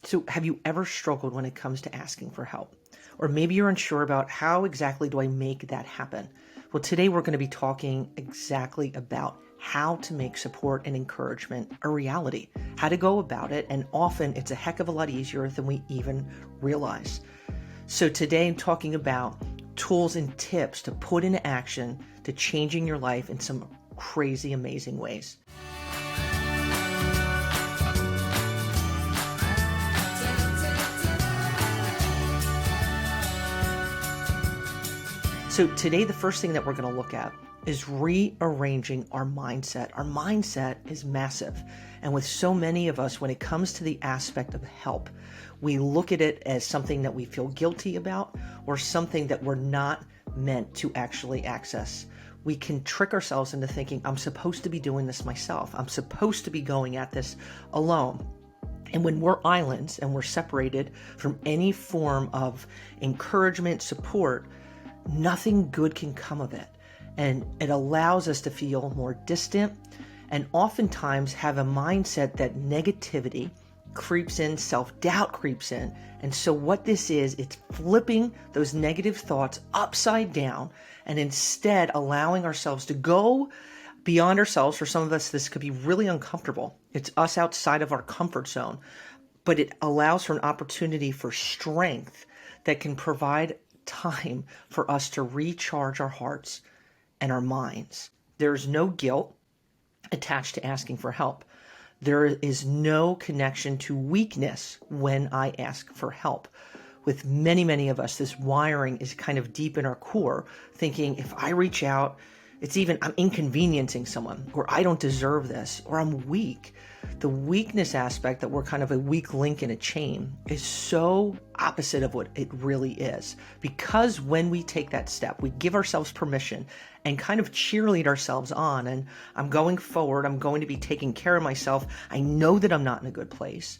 So have you ever struggled when it comes to asking for help? Or maybe you're unsure about how exactly do I make that happen? Well, today we're going to be talking exactly about how to make support and encouragement a reality, how to go about it, and often it's a heck of a lot easier than we even realize. So today I'm talking about tools and tips to put into action to changing your life in some crazy, amazing ways. So today, the first thing that we're going to look at is rearranging our mindset. Our mindset is massive. And with so many of us, when it comes to the aspect of help, we look at it as something that we feel guilty about or something that we're not meant to actually access. We can trick ourselves into thinking, I'm supposed to be doing this myself. I'm supposed to be going at this alone. And when we're islands and we're separated from any form of encouragement, support, nothing good can come of it. And it allows us to feel more distant and oftentimes have a mindset that negativity creeps in, self-doubt creeps in. And so what this is, it's flipping those negative thoughts upside down and instead allowing ourselves to go beyond ourselves. For some of us, this could be really uncomfortable. It's us outside of our comfort zone, but it allows for an opportunity for strength that can provide time for us to recharge our hearts and our minds. There's no guilt attached to asking for help. There is no connection to weakness when I ask for help. With many of us, this wiring is kind of deep in our core, thinking if I reach out, I'm inconveniencing someone, or I don't deserve this, or I'm weak. The weakness aspect that we're kind of a weak link in a chain is so opposite of what it really is. Because when we take that step, we give ourselves permission and kind of cheerlead ourselves on. And I'm going forward. I'm going to be taking care of myself. I know that I'm not in a good place.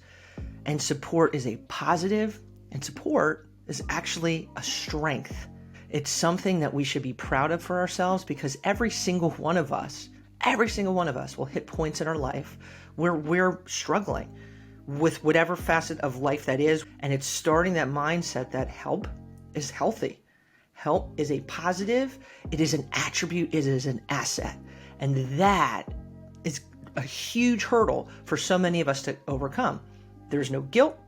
And support is a positive, and support is actually a strength. It's something that we should be proud of for ourselves because every single one of us will hit points in our life where we're struggling with whatever facet of life that is. And it's starting that mindset that help is healthy. Help is a positive. It is an attribute. It is an asset. And that is a huge hurdle for so many of us to overcome. There's no guilt.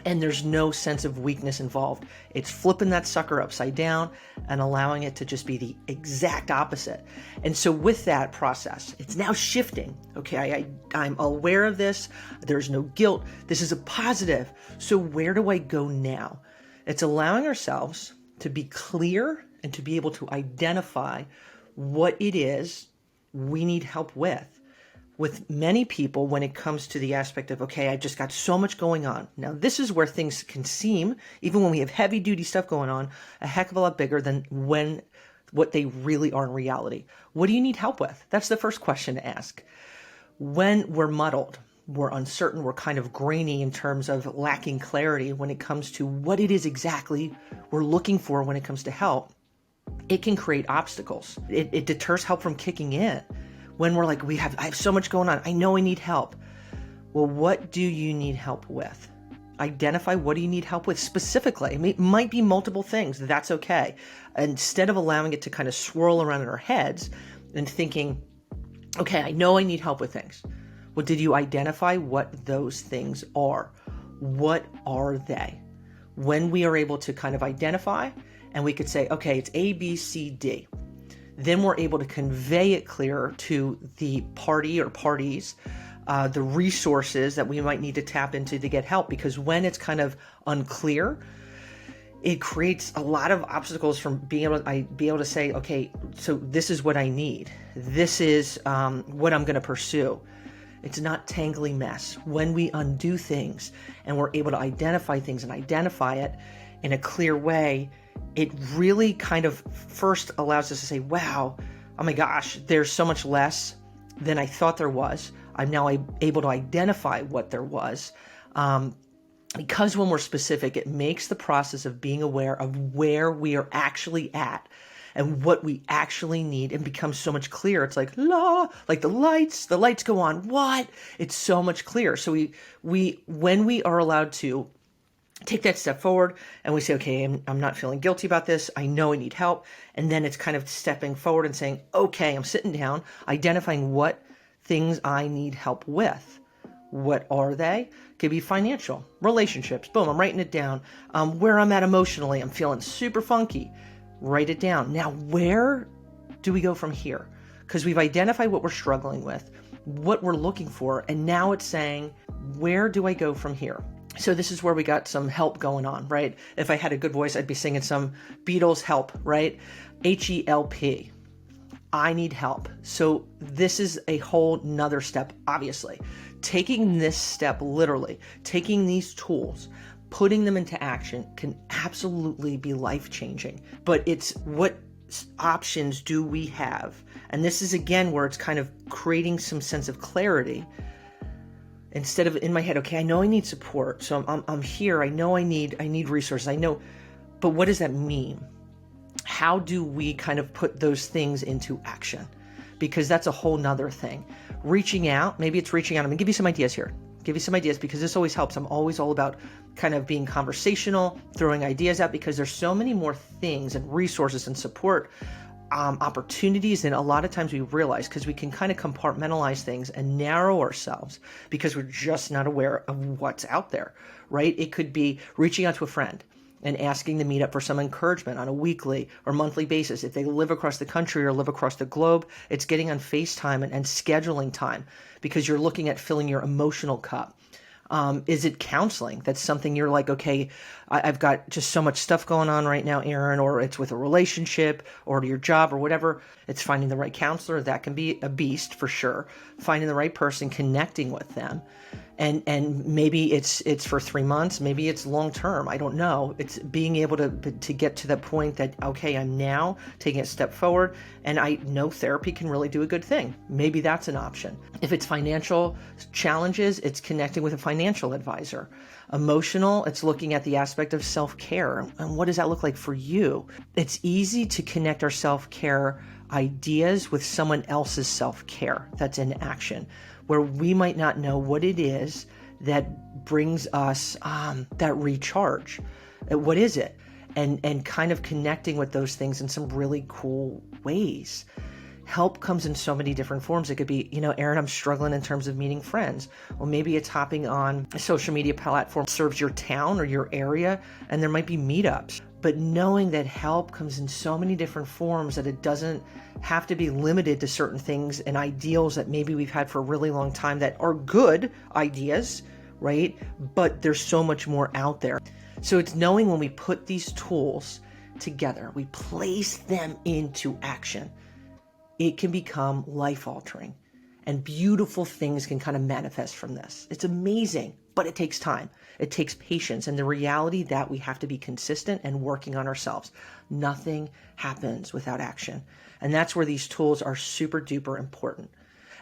And there's no sense of weakness involved. It's flipping that sucker upside down and allowing it to just be the exact opposite. And so with that process, it's now shifting. Okay, I'm aware of this. There's no guilt. This is a positive. So where do I go now? It's allowing ourselves to be clear and to be able to identify what it is we need help with. With many people, when it comes to the aspect of, okay, I just got so much going on. Now, this is where things can seem, even when we have heavy duty stuff going on, a heck of a lot bigger than what they really are in reality. What do you need help with? That's the first question to ask. When we're muddled, we're uncertain, we're kind of grainy in terms of lacking clarity when it comes to what it is exactly we're looking for when it comes to help, it can create obstacles. It deters help from kicking in. When we're like, I have so much going on. I know I need help. Well, what do you need help with? Identify what do you need help with specifically. It might be multiple things. That's okay. Instead of allowing it to kind of swirl around in our heads and thinking, okay, I know I need help with things. Well, did you identify what those things are? What are they? When we are able to kind of identify and we could say, okay, it's A, B, C, D. Then we're able to convey it clearer to the party or parties, the resources that we might need to tap into to get help. Because when it's kind of unclear, it creates a lot of obstacles from being able to say, okay, so this is what I need. This is what I'm going to pursue. It's not tangly mess. When we undo things and we're able to identify things and identify it in a clear way, it really kind of first allows us to say, wow, oh my gosh, there's so much less than I thought there was. I'm now able to identify what there was. Because when we're specific, it makes the process of being aware of where we are actually at and what we actually need, and becomes so much clearer. It's like, like the lights go on. What? It's so much clearer. So when we are allowed to take that step forward and we say, okay, I'm not feeling guilty about this. I know I need help. And then it's kind of stepping forward and saying, okay, I'm sitting down, identifying what things I need help with. What are they? Could be financial, relationships. Boom, I'm writing it down. Where I'm at emotionally, I'm feeling super funky. Write it down. Now, where do we go from here? Because we've identified what we're struggling with, what we're looking for, and now it's saying, where do I go from here? So this is where we got some help going on, right? If I had a good voice, I'd be singing some Beatles help, right? HELP. I need help. So this is a whole nother step, obviously. Taking this step, literally, taking these tools, putting them into action can absolutely be life-changing. But it's what options do we have? And this is, again, where it's kind of creating some sense of clarity. Instead of in my head, okay, I know I need support, so I'm here. I know I need resources. I know, but what does that mean? How do we kind of put those things into action? Because that's a whole nother thing. Reaching out, maybe it's reaching out. I'm gonna give you some ideas here. Give you some ideas because this always helps. I'm always all about kind of being conversational, throwing ideas out, because there's so many more things and resources and support opportunities than a lot of times we realize, because we can kind of compartmentalize things and narrow ourselves because we're just not aware of what's out there, right? It could be reaching out to a friend and asking to meet up for some encouragement on a weekly or monthly basis. If they live across the country or live across the globe, it's getting on FaceTime and scheduling time, because you're looking at filling your emotional cup. Is it counseling? That's something you're like, okay, I've got just so much stuff going on right now, Aaron, or it's with a relationship or your job or whatever. It's finding the right counselor. That can be a beast for sure. Finding the right person, connecting with them. And maybe it's for 3 months, maybe it's long term. I don't know. It's being able to get to the point that, okay, I'm now taking a step forward, and I know therapy can really do a good thing. Maybe that's an option. If it's financial challenges, it's connecting with a financial advisor. Emotional, it's looking at the aspect of self-care. And what does that look like for you? It's easy to connect our self-care ideas with someone else's self-care that's in action, where we might not know what it is that brings us that recharge. What is it? And kind of connecting with those things in some really cool ways. Help comes in so many different forms. It could be, Aaron, I'm struggling in terms of meeting friends. Well, maybe it's hopping on a social media platform that serves your town or your area, and there might be meetups. But knowing that help comes in so many different forms, that it doesn't have to be limited to certain things and ideals that maybe we've had for a really long time that are good ideas, right? But there's so much more out there. So it's knowing when we put these tools together, we place them into action, it can become life-altering, and beautiful things can kind of manifest from this. It's amazing, but it takes time. It takes patience, and the reality that we have to be consistent and working on ourselves. Nothing happens without action, and that's where these tools are super duper important.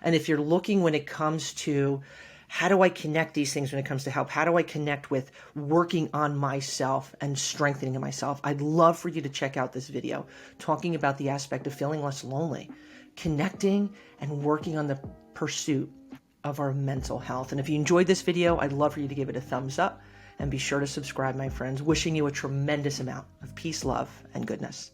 And if you're looking when it comes to how do I connect these things when it comes to help? How do I connect with working on myself and strengthening myself? I'd love for you to check out this video talking about the aspect of feeling less lonely, connecting and working on the pursuit of our mental health. And if you enjoyed this video, I'd love for you to give it a thumbs up and be sure to subscribe, my friends. Wishing you a tremendous amount of peace, love, and goodness.